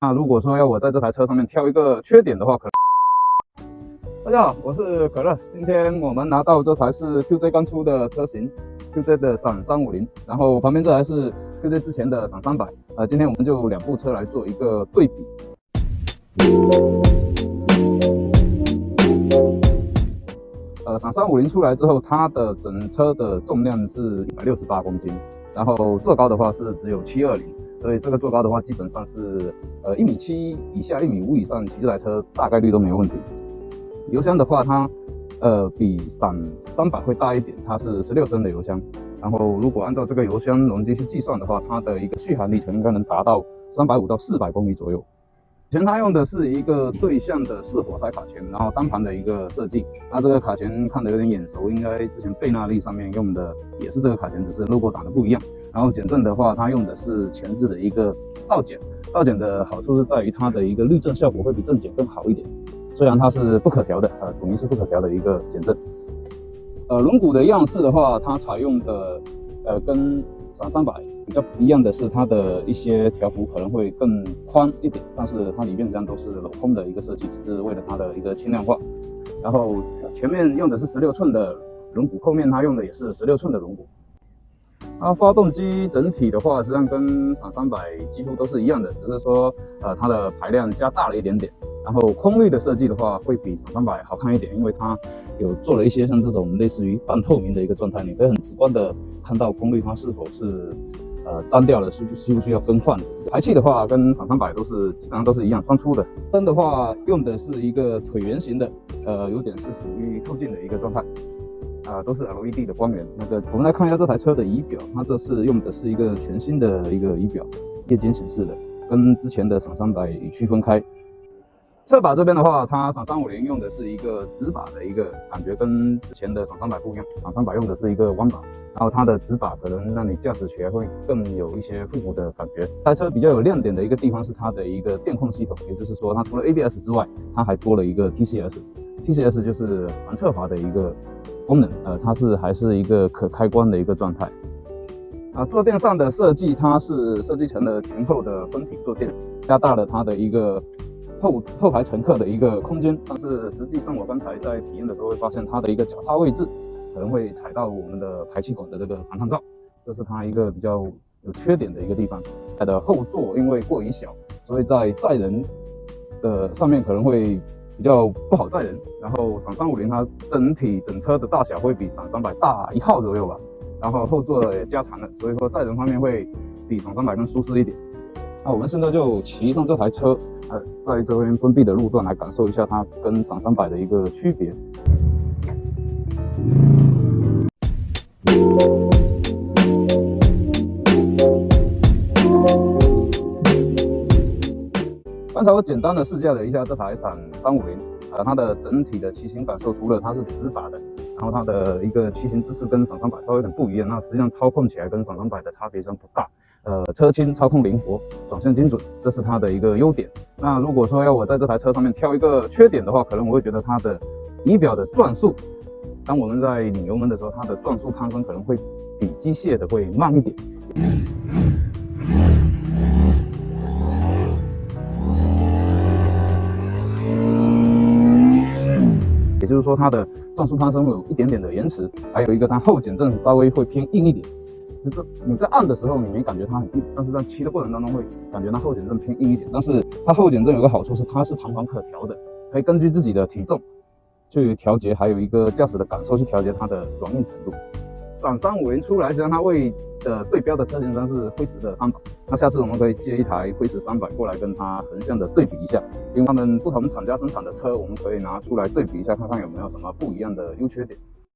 那如果说要我在这台车上面挑一个缺点的话，可能。大家好，我是可乐。今天我们拿到这台是 QJ 刚出的车型 ，QJ 的闪350，然后旁边这台是 QJ 之前的闪300。今天我们就两部车来做一个对比。闪350出来之后，它的整车的重量是168公斤，然后坐高的话是只有720，所以这个坐高的话基本上是1.7米以下1.5米以上骑这台车大概率都没有问题。油箱的话，它比闪300会大一点，它是16升的油箱。然后如果按照这个油箱容积去计算的话，它的一个续航里程应该能达到350到400公里左右。以前它用的是一个对向的4活塞卡钳，然后单盘的一个设计。那这个卡钳看得有点眼熟，应该之前贝纳利上面用的也是这个卡钳，只是 logo 打的不一样。然后减震的话，它用的是前置的一个倒减。倒减的好处是在于它的一个滤震效果会比正减更好一点。虽然它是不可调的，主名是不可调的一个减震。轮毂的样式的话，它采用的跟闪300比较不一样的是，它的一些条幅可能会更宽一点，但是它里面这样都是镂空的一个设计，是为了它的一个轻量化。然后前面用的是16寸的轮毂，后面它用的也是16寸的轮毂。它发动机整体的话，实际上跟闪300几乎都是一样的，只是说它的排量加大了一点点。然后空滤的设计的话，会比闪300好看一点，因为它有做了一些像这种类似于半透明的一个状态，你可以很直观的看到空滤它是否是粘掉了，需不需要更换的。排气的话，跟闪300基本上都是一样，双出的。灯的话，用的是一个椭圆形的，有点是属于透镜的一个状态。都是 LED 的光源。我们来看一下这台车的仪表，它这是用的是一个全新的一个仪表，夜间显示的，跟之前的闪300已区分开。侧把这边的话，它闪350用的是一个直把的一个感觉，跟之前的闪300不一样。闪300用的是一个弯把，然后它的直把可能让你驾驶起来会更有一些复古的感觉。这台车比较有亮点的一个地方是它的一个电控系统，也就是说，它除了 ABS 之外，它还多了一个 TCS。TCS 就是防侧滑的一个功能，它还是一个可开关的一个状态。坐垫上的设计，它是设计成了前后的分体坐垫，加大了它的一个后排乘客的一个空间。但是实际上，我刚才在体验的时候会发现，它的一个脚踏位置可能会踩到我们的排气管的这个防烫罩，这是它一个比较有缺点的一个地方。它的后座因为过于小，所以在载人的上面可能会比较不好载人。然后闪350它整车的大小会比闪300大1号左右吧，然后后座也加长了，所以说载人方面会比闪300更舒适一点。那我们现在就骑上这台车，在这边封闭的路段来感受一下它跟闪300的一个区别。刚才我简单的试驾了一下这台闪350，它的整体的骑行感受，除了它是直把的，然后它的一个骑行姿势跟闪300稍微有点不一样，那实际上操控起来跟闪300的差别真不大。车轻，操控灵活，转向精准，这是它的一个优点。那如果说要我在这台车上面挑一个缺点的话，可能我会觉得它的仪表的转速，当我们在拧油门的时候，它的转速攀升可能会比机械的会慢一点。也就是说，它的转速攀升会有一点点的延迟，还有一个它后减震稍微会偏硬一点。你在按的时候你没感觉它很硬，但是在骑的过程当中会感觉它后减震偏硬一点。但是它后减震有个好处是它是弹簧可调的，可以根据自己的体重去调节，还有一个驾驶的感受去调节它的软硬程度。闪350出来，实际上它的对标的车型是辉驰的300，那下次我们可以借一台辉驰300过来跟它横向的对比一下，因为他们不同厂家生产的车，我们可以拿出来对比一下，看看有没有什么不一样的优缺点。